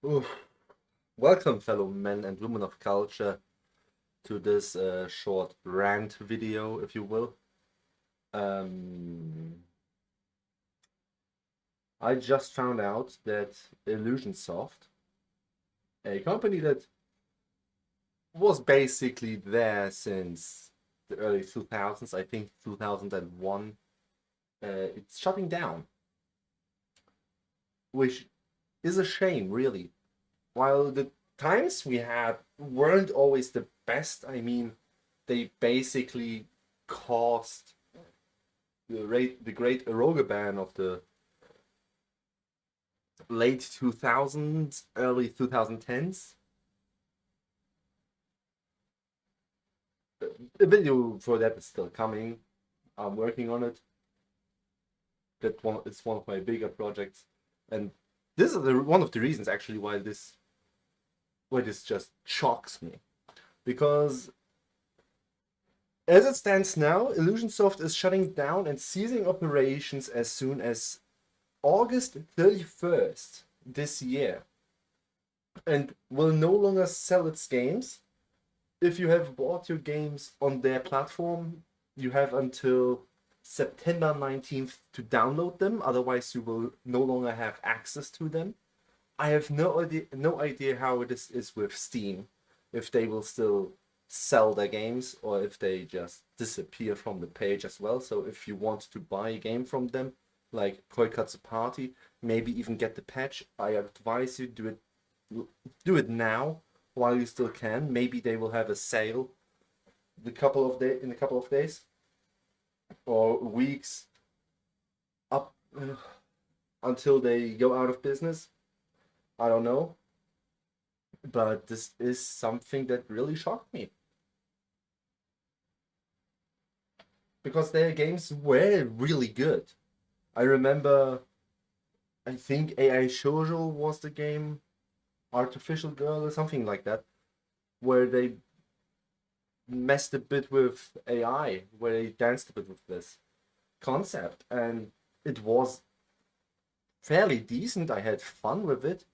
Oof. Welcome, fellow men and women of culture, to this short rant video, if you will. Um, I just found out that Illusionsoft, a company that was basically there since the early 2000s, I think 2001, it's shutting down, which is a shame, really. While the times we had weren't always the best, I mean, they basically caused the great ERoge ban of the late 2000s, early 2010s. The video for that is still coming. I'm working on it. It's one of my bigger projects, and this is one of the reasons actually why this just shocks me, because as it stands now, Illusionsoft is shutting down and ceasing operations as soon as August 31st this year, and will no longer sell its games. If you have bought your games on their platform, you have until September 19th to download them, otherwise you will no longer have access to them. I have no idea how this is with Steam, if they will still sell their games or if they just disappear from the page as well. So if you want to buy a game from them, like Koi Katsu Party, maybe even get the patch, I advise you do it now while you still can. Maybe they will have a sale in a couple of days or weeks up until they go out of business. I don't know, but this is something that really shocked me because their games were really good. I remember, I think ERoge was the game, Artificial Girl or something like that, where they messed a bit with AI, where they danced a bit with this concept, and it was fairly decent. I had fun with it.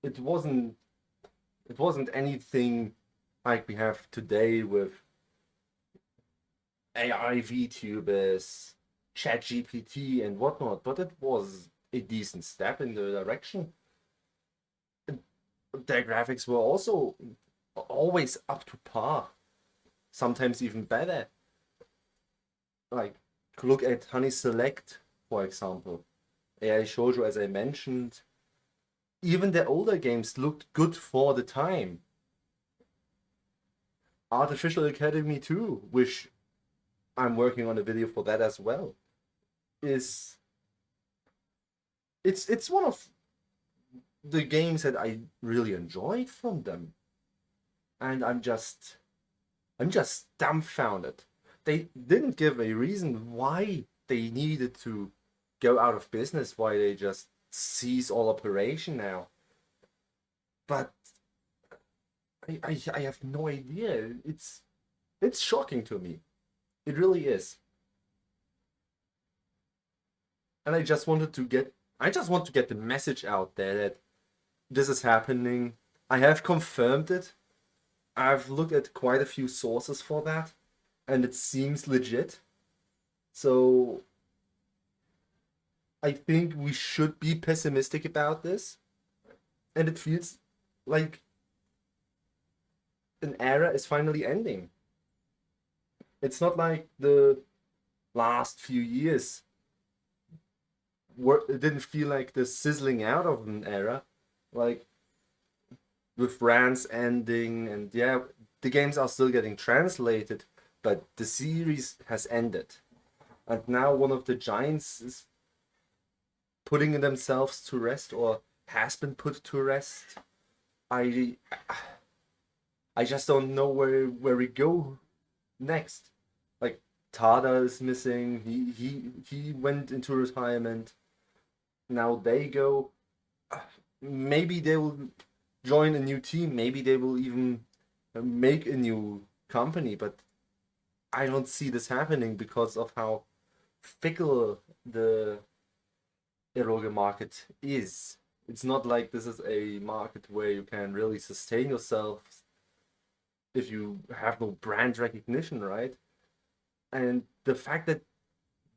It wasn't it wasn't anything like we have today with AI VTubers, ChatGPT, and whatnot, but it was a decent step in the direction. Their graphics were also always up to par, sometimes even better. Like, look at Honey Select, for example. AI Shoujo, as I mentioned, even the older games looked good for the time. Artificial Academy 2, which I'm working on a video for that as well, is it's one of the games that I really enjoyed from them. And I'm just dumbfounded. They didn't give a reason why they needed to go out of business, why they just cease all operation now. But I have no idea. It's shocking to me. It really is. And I just want to get the message out there that this is happening. I have confirmed it. I've looked at quite a few sources for that, and it seems legit. So I think we should be pessimistic about this, and it feels like an era is finally ending. It's not like the last few years it didn't feel like the sizzling out of an era, like with rants ending, and yeah, the games are still getting translated, but the series has ended. And now one of the giants is putting themselves to rest or has been put to rest. I I just don't know where we go next. Like, Tada is missing. He went into retirement. Now they go. Maybe they will join a new team. Maybe they will even make a new company. But I don't see this happening because of how fickle the eroge market is. It's not like this is a market where you can really sustain yourself if you have no brand recognition, right? And the fact that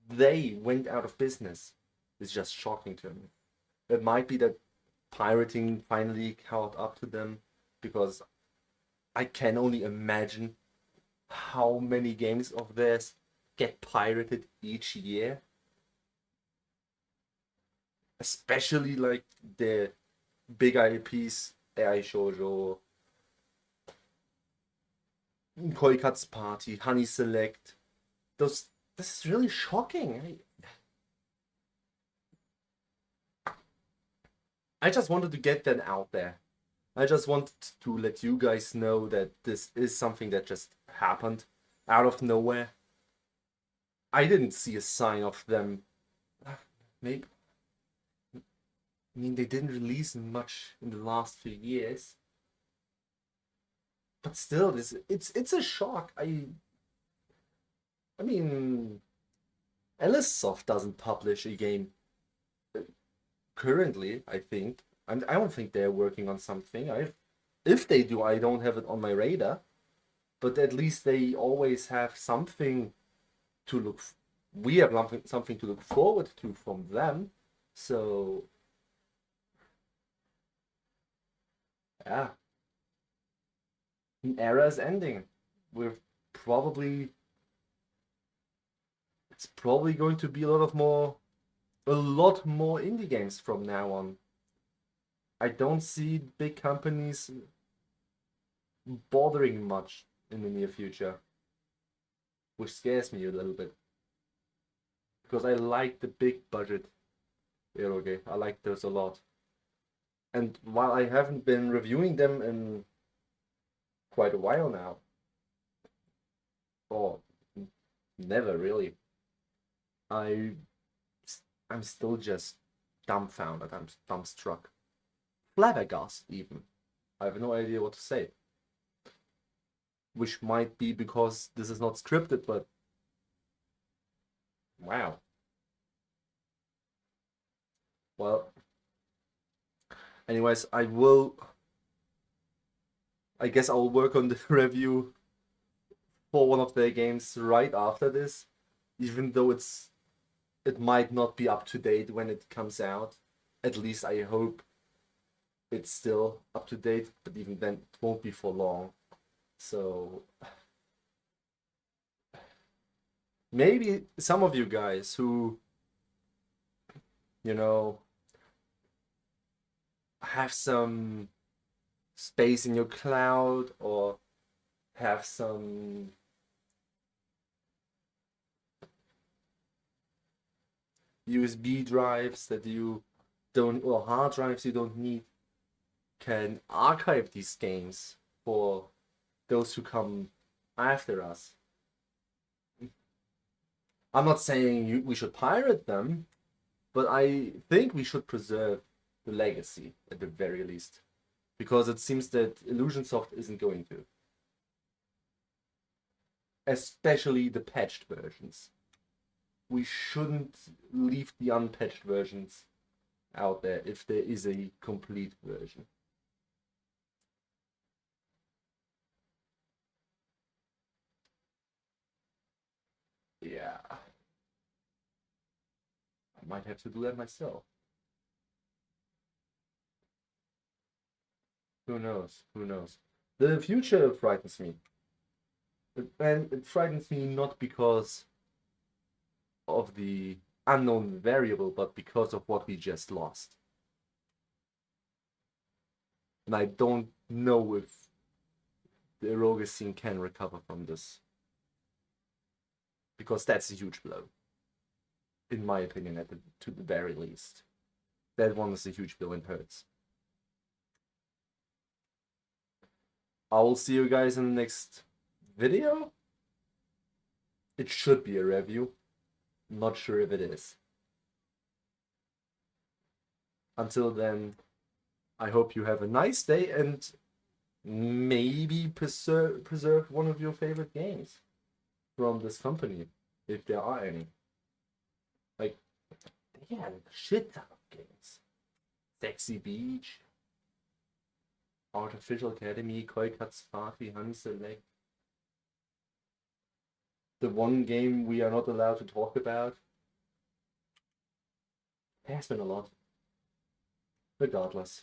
they went out of business is just shocking to me. It might be that pirating finally caught up to them, because I can only imagine how many games of theirs get pirated each year. Especially like the big IPs, ERoge, Koikat's Party, Honey Select. Those This is really shocking. I just wanted to get that out there. I just wanted to let you guys know that this is something that just happened out of nowhere. I didn't see a sign of them. Maybe, I mean, they didn't release much in the last few years, but still, it's a shock. I mean, Soft doesn't publish a game currently, I think. I don't think they're working on something. If they do, I don't have it on my radar. But at least they always have something to look. We have something to look forward to from them. So yeah, an era is ending. We're probably It's probably going to be a lot more indie games from now on. I don't see big companies bothering much in the near future, which scares me a little bit, because I like the big budget ERoge. I like those a lot. And while I haven't been reviewing them in quite a while now, or never really, I I'm still just dumbfounded. I'm dumbstruck, flabbergasted even. I have no idea what to say. Which might be because this is not scripted, but wow. Well, anyways, I guess I'll work on the review for one of their games right after this, even though it might not be up to date when it comes out. At least I hope it's still up to date, but even then it won't be for long. So maybe some of you guys who, you know, have some space in your cloud, or have some USB drives that you don't, or hard drives you don't need, can archive these games for those who come after us. I'm not saying we should pirate them, but I think we should preserve the legacy at the very least, because it seems that Illusionsoft isn't going to. Especially the patched versions. We shouldn't leave the unpatched versions out there if there is a complete version. Yeah. I might have to do that myself. Who knows? Who knows? The future frightens me. And it frightens me not because of the unknown variable, but because of what we just lost. And I don't know if the ERoge scene can recover from this, because that's a huge blow, in my opinion, to the very least. That one is a huge blow and hurts. I will see you guys in the next video. It should be a review. Not sure if it is. Until then, I hope you have a nice day, and maybe preserve one of your favorite games from this company, if there are any. Like, they had a shit ton of games. Sexy Beach, Artificial Academy, Koi Kat's Party, Honey Select. The one game we are not allowed to talk about. There's been a lot. Regardless,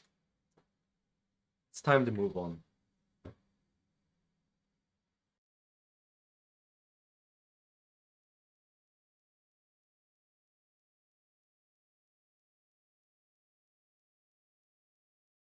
it's time to move on.